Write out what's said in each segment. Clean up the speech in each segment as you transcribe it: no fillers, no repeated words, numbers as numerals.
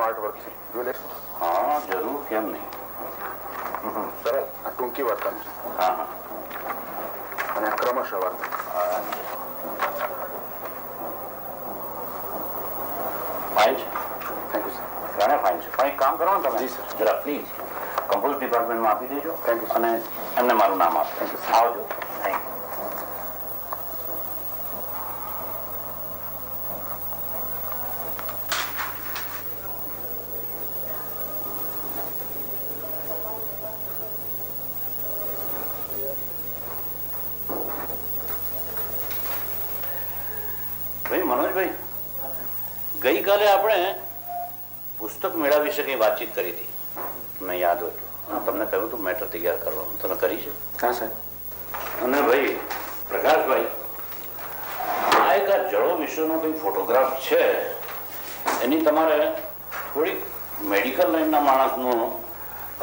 Artwork છે, જોઈ લેશો? હા જરૂર, કેમ નહીં. સરસ. આ ટૂંકી વાર્તાનું છે. હા હા. અને આ ક્રમશઃ વાર્તા. ફાઇન છે. Thank you sir. ઘણા ફાઇન છે. પણ એક કામ કરો ને તમે. જી સર. જરા પ્લીઝ કમ્પોઝ ડિપાર્ટમેન્ટમાં આપી દેજો. Thank you. અને એમને મારું નામ આપો. Thank you. આવજો. Thank you. ભાઈ મનોજભાઈ, ગઈકાલે આપણે પુસ્તક મેળા વિશે કંઈ વાતચીત કરી હતી, તમને યાદ હોય તો. તમને કહ્યું હતું મેટર તૈયાર કરવાનું, તમે કરી છે? હા સાહેબ. અને ભાઈ પ્રકાશભાઈ, આ એક આ જળો વિશેનો કંઈ ફોટોગ્રાફ છે, એની તમારે થોડીક મેડિકલ લાઈનના માણસનો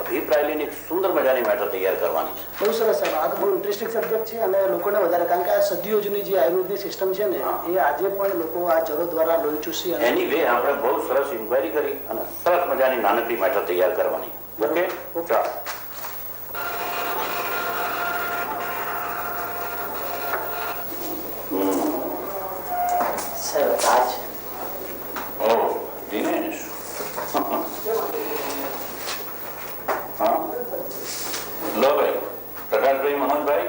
અભિપ્રાય લઈને એક સુંદર મજાની મેટર તૈયાર કરવાની છે. બહુ સરસ સાહેબ. આ બહુ ઇન્ટરેસ્ટિંગ સબ્જેક્ટ છે અને લોકોને વધારે, કારણ કે આ સદીઓ જૂની જે આયુર્વેદની સિસ્ટમ છે ને, એ આજે પણ લોકો આ જરો દ્વારા લોહી ચૂસી અને એની વે આપણે બહુ સરસ ઇન્ક્વાયરી કરી અને સરસ મજાની નાનકડી મેટર તૈયાર કરવાની. ઓકે ચાલો. સાહેબ આજ ઓ દિનેશ. હા લો ભાઈ, પ્રકાશભાઈ, મનોજભાઈ,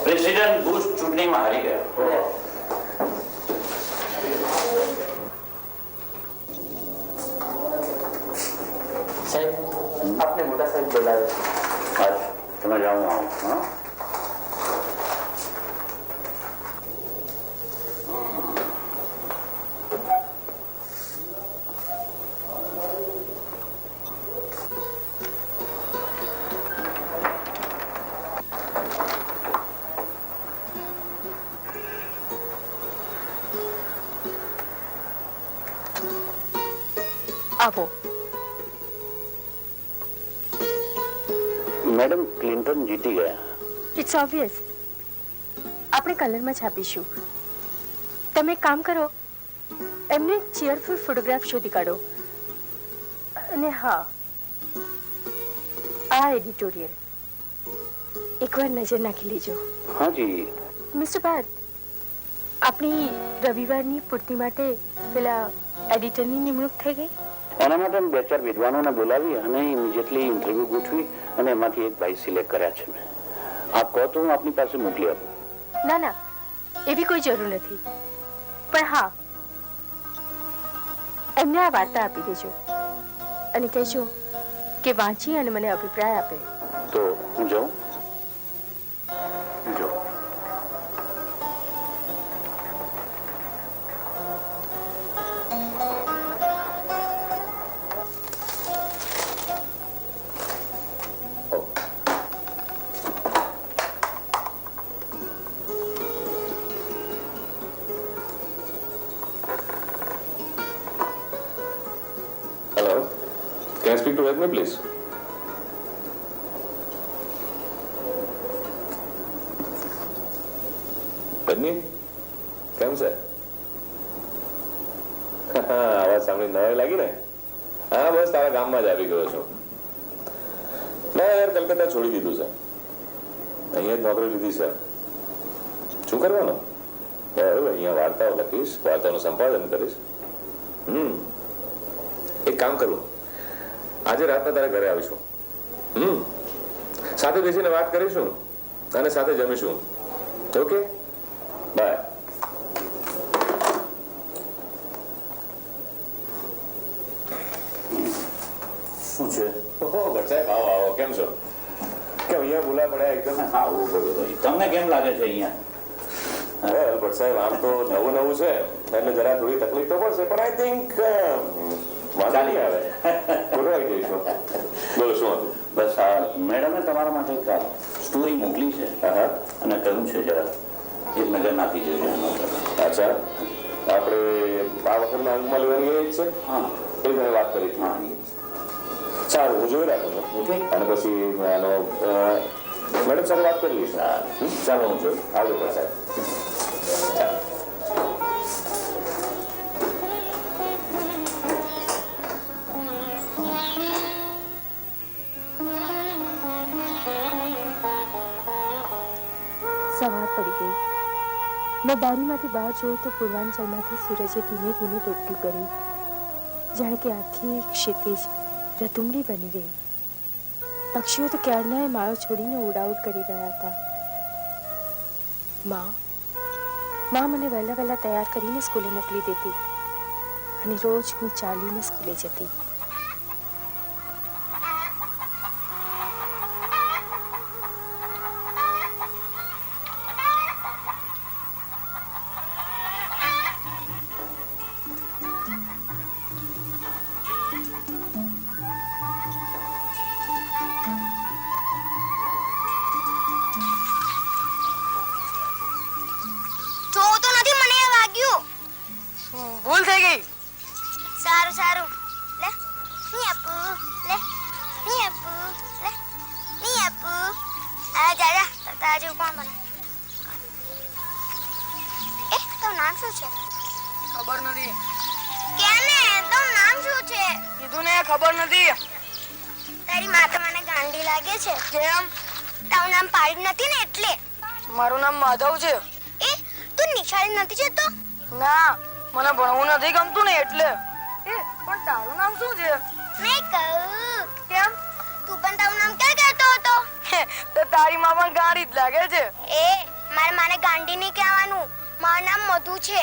પ્રેસિડેન્ટ બુશ ચૂંટણીમાં હારી ગયા. સાહેબ આપને મોટા સાહેબ બોલાવે. આજ તમે જાઓ આવો. હા આપો. મેડમ, ક્લિન્ટન જીતી ગયા. It's obvious. આપણે કલરમાં છાપીશું. તમે એક કામ કરો, એમને એક ચીયરફુલ ફોટોગ્રાફ શોધી કાઢો. અને હા, આ એડિટોરિયલ એકવાર નજર નાખી લેજો. હા જી. મિસ્ટર પાર્થ, આપણી રવિવારની પૂર્તિ માટે પેલા એડિટરની નિમણૂક થઈ ગઈ. એના માટે બે ચાર વિદ્વાનોને બોલાવી અને ઇમિડિયેટલી ઇન્ટરવ્યુ ગોઠવી અને એમાંથી એક ભાઈ સિલેક્ટ કર્યા છે મેં. આપ કહો તો હું આપની પાસે મોકલી આપું. ના ના, એવી કોઈ જરૂર નથી. પણ હા, એમને આ વાર્તા આપી દેજો અને કહેજો કે વાંચી અને મને અભિપ્રાય આપે. તો હું જાઉં? જો Can I speak to Edme, please? Edme, કેમ છે? આવાજ સાંભળી નવાઈ લાગી ને? હા, બસ તારા ગામમાં જ આવી ગયો છું. ના યાર, કલકત્તા છોડી દીધું છે. અહીંયા જ નોકરી લીધી છે. શું કરવાનું? બરાબર, અહીંયા વાર્તાઓ લખીશ, વાર્તાઓનું સંપાદન કરીશ. એક કામ કરું, આજે રાતના તારા ઘરે આવીશું. સાથે બેસીને વાત કરીશું અને સાથે જમીશું. Okay, by. શું છે? ઓહો સાહેબ, આવો આવો. કેમ છો? કેમ અહીંયા બોલા પડ્યા એકદમ? આવું બધું તમને કેમ લાગે છે અહીંયા? ભટ્ટ સાહેબ, આમ તો નવું નવું છે એટલે જરા થોડી તકલીફ તો પડશે, પણ આઈ થિંક ચાલી આવે. ગોઠવાઈ જઈશું. બોલો, શું હતું? બસ આ મેડમે તમારા માટે એક સ્ટોરી મોકલી છે અને કહ્યું છે જરા એક નજર નાખી જોજો એનો. અચ્છા, આપણે આ વખતના અંકમાં લેવાની એ જ છે? હા, એ મેં વાત કરી હતી. હા, સારું, હું જોઈ રાખું છું. ઓકે. અને પછી આનો મેડમ સાથે વાત કરી લઈશ. ચાલો હું જોઈ આવજો ભટ્ટ સાહેબ. પડી ગઈ. મેં બારીમાંથી બહાર જોયું તો પૂર્વાંચલમાંથી સૂરજે ધીમે ધીમે ડૂબક્યું કર્યું, જાણે કે આખી ક્ષિતિજ રતુમડી બની ગઈ. પક્ષીઓ તો ક્યારનાય માળો છોડીને ઉડાઉટ કરી રહ્યા હતા. માં મને વહેલા વહેલા તૈયાર કરીને સ્કૂલે મોકલી દેતી અને રોજ હું ચાલીને સ્કૂલે જતી. ભૂલ થઈ ગઈ. સારું સારું લે ની આપુ લે ની આપુ લે ની આપુ આ જા તાજુ કોણ બને તો નામ શું છે? ખબર નથી. કેમ ને તો નામ શું છે? કીધું ને ખબર નથી. તારી માં તો મને ગાંડી લાગે છે. કેમ? તારું નામ પાડી નથી ને એટલે. મારું નામ માધવ છે. તું નિશાળી નથી જતો? ના, મને ભણવું નથી ગમતું ને એટલે. પણ તારું નામ શું છે? મેં કહું. કેમ? તું પણ તારું નામ ક્યાં કહેતો હતો? તો તારી માં પણ ગાંડી જ લાગે છે. મારે માને ગાંડી નહીં કહેવાનું. મારું નામ મધુ છે.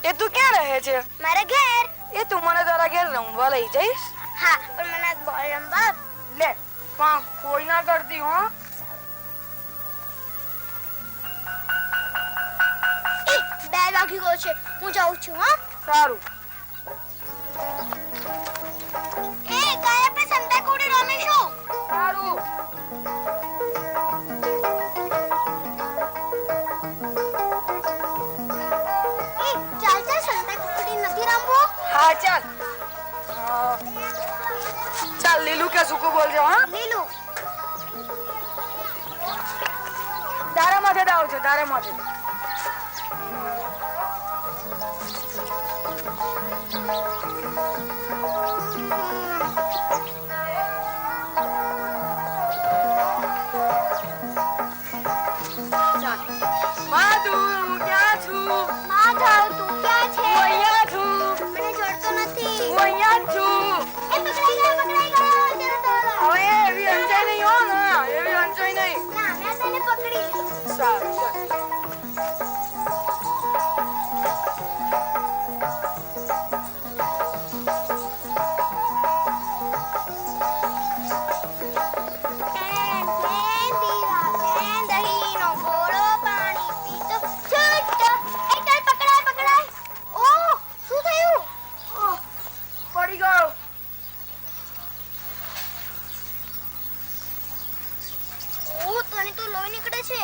એ તું ક્યાં રહે છે? મારા ઘેર. તું મને તારા ઘેર રમવા લઈ જઈશ? હા, પણ મને બોલ રમવા લે. પણ કોઈ ના કરતી હો. 2 વાગી ગયો છે. હું જાઉં છું. હા, સારું. કાલે આપણે સંતાકુકડી રમીશું. સારું. ચાલ ચાલ સંતાકુકડી નથી રમવું? હા ચાલ. ચાલ લીલું કે સૂકું બોલજો. હા, લીલું. તારા માથે દાવ છે. તારા માથે. માધુ, હું ક્યાં છું? માધવ, તું ક્યાં છે? હું અહીંયા છું. મને જોડતો નથી. હું અહીંયા જ છું. પકડાઈ ગયો. જરા દોડો. હવે એવી અંજાઈ નહીં હો ને. એવી અંજાઈ નહીં. ના, મેં તને પકડી લીધો. સારું ચાલ. પડી ગયો. તને તો લોહી નીકળે છે.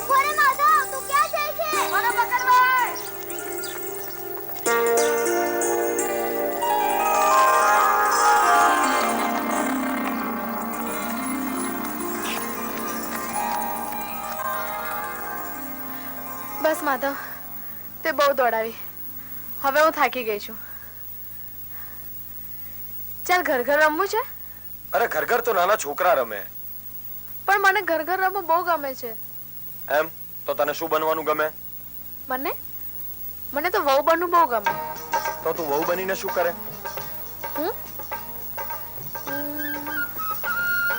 ઉભો રે માધવ, તું ક્યાં જાય છે? મને પકડવા. બસ માધવ, તે બહુ દોડાવી. હવે હું થાકી ગઈ છું. ચાલ ઘર ઘર રમવું છે. અરે ઘર ઘર તો નાના છોકરા રમે. પણ મને ઘર ઘર રમવું બહુ ગમે છે. એમ તો તને શું બનવાનું ગમે? મને તો વહુ બનવું બહુ ગમે. તો તું વહુ બનીને શું કરે?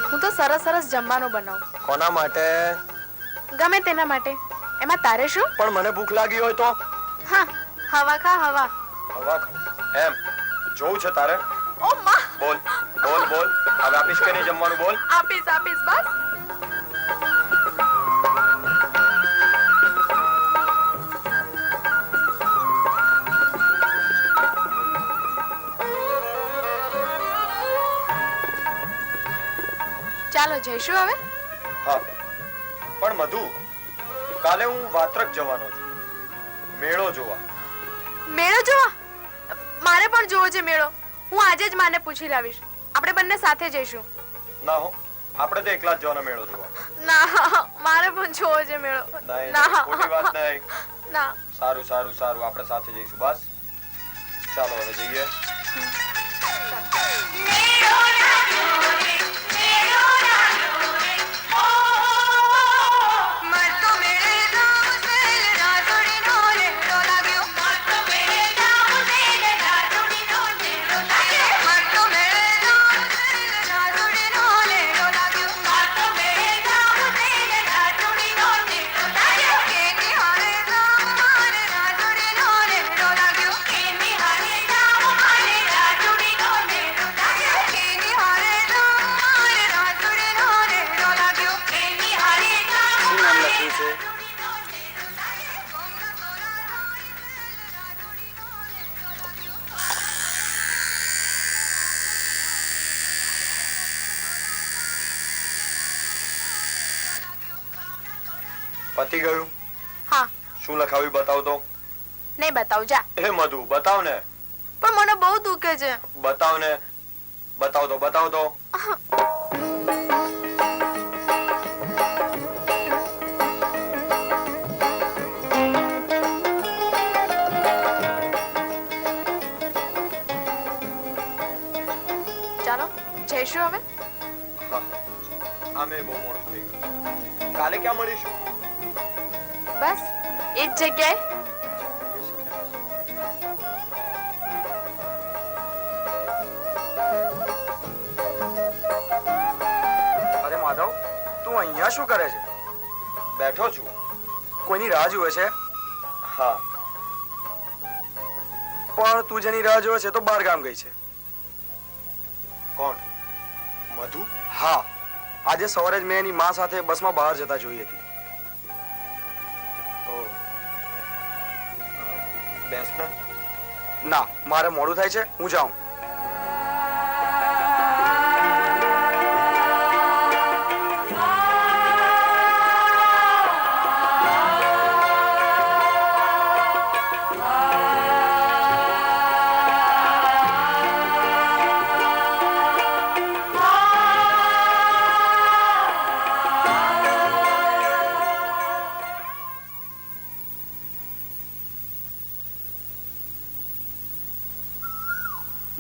હું તો સરસ સરસ જમવાનું બનાવું. કોના માટે? ગમે તેના માટે. એમાં તારે શું? પણ મને ભૂખ લાગી હોય તો? હા, હવા ખા હવા. હવા ખાઉં. એમ જોવું છે તારે? ઓ માં, બોલ બોલ બોલ. હવે આપીશ કે નહીં જમવાનું? બોલ. આપીશ આપીશ બસ. ચાલો જઈશું હવે. હા, પણ મધુ, કાલે હું વાત્રક જવાનો છું મેળો જોવા. મેળો જોવા? મારે પણ જોવો છે મેળો. હું આજે જ માને પૂછી લાવીશ. આપણે બંને સાથે જઈશું. ના હો, આપણે તો એકલા જ જવાનો મેળો જોવા. ના, મારે પણ જોવો છે મેળો. નહીં, ના ખોટી વાત નહીં. ના. સારું સારું સારું, આપણે સાથે જઈશું. બસ ચાલો હવે જઈએ. પતી ગયું? હા. શું લખાવ્યું બતાવ તો. નહીં બતાવું જા. એ મધુ બતાવ ને. પણ મને બહુ દુખે છે. બતાવ ને. બતાવ તો બતાવ તો. ચાલો જઈશું હવે. હા, આમે બહુ મોડું થઈ ગયું. કાલે ક્યાં મળીશું? બસ એ જ જગ્યાએ. અરે માધવ, તું અહીંયા શું કરે છે? બેઠો છું. કોઈની રાહ જુએ છે? હા. પણ તું જેની રાહ જુએ છે તો બહાર ગામ ગઈ છે. કોણ? મધુ? હા, આજે સવારે જ મેં એની માં સાથે બસમાં બહાર જતા જોઈ હતી. બેસ ને. ના, મારે મોડું થાય છે, હું જાઉં.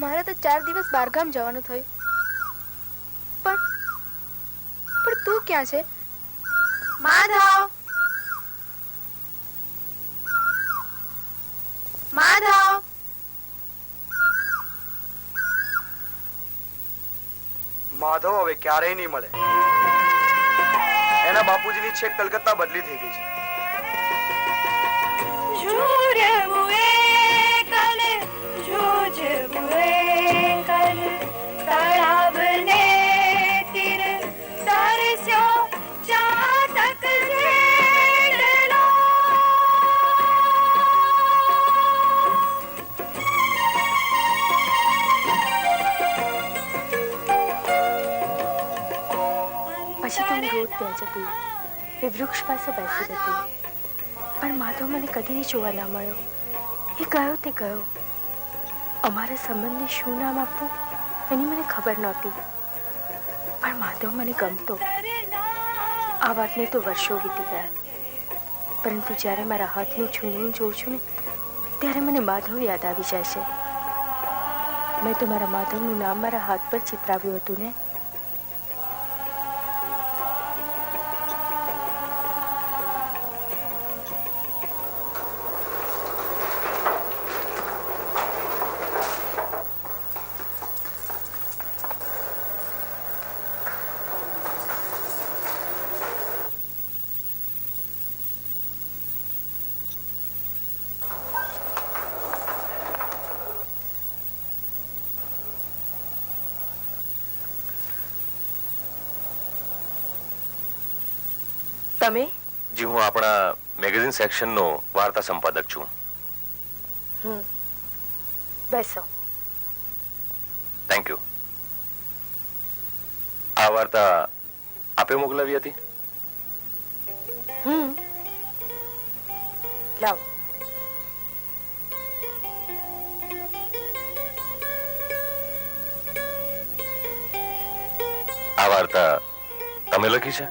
મારે તો 4 દિવસ બહારગામ જવાનું થયું. પણ તું ક્યાં છે? માધવ, માધવ. માધવ હવે ક્યારેય નહીં મળે. એના બાપુજીની છેક કલકત્તા બદલી થઈ ગઈ છે. પછી તો હું રોજ ત્યાં જતી, એ વૃક્ષ પાસે બેસી રહેતી. પણ માધવ મને કદી જોવા ના મળ્યો. એ ગયો તે ગયો. અમારા સંબંધને શું નામ આપવું એની મને ખબર નહોતી. પણ માધવ મને ગમતો. આ વાતને તો વર્ષો વીતી ગયા. પરંતુ જ્યારે મારા હાથનું છૂંદણું જોઉં છું ને ત્યારે મને માધવ યાદ આવી જાય છે. મેં તો મારા માધવનું નામ મારા હાથ પર ચિતરાવ્યું હતું ને. તમે? જી, હું આપણા મેગેઝિન સેક્શનનો વાર્તા સંપાદક છું. બેસો. Thank you. આ વાર્તા આપે મોકલાવી હતી? લાવ. આ વાર્તા તમે લખી છે?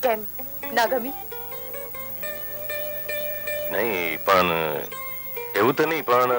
કેમ, ના ગમી? નહીં પણ એવું તો નહીં, પણ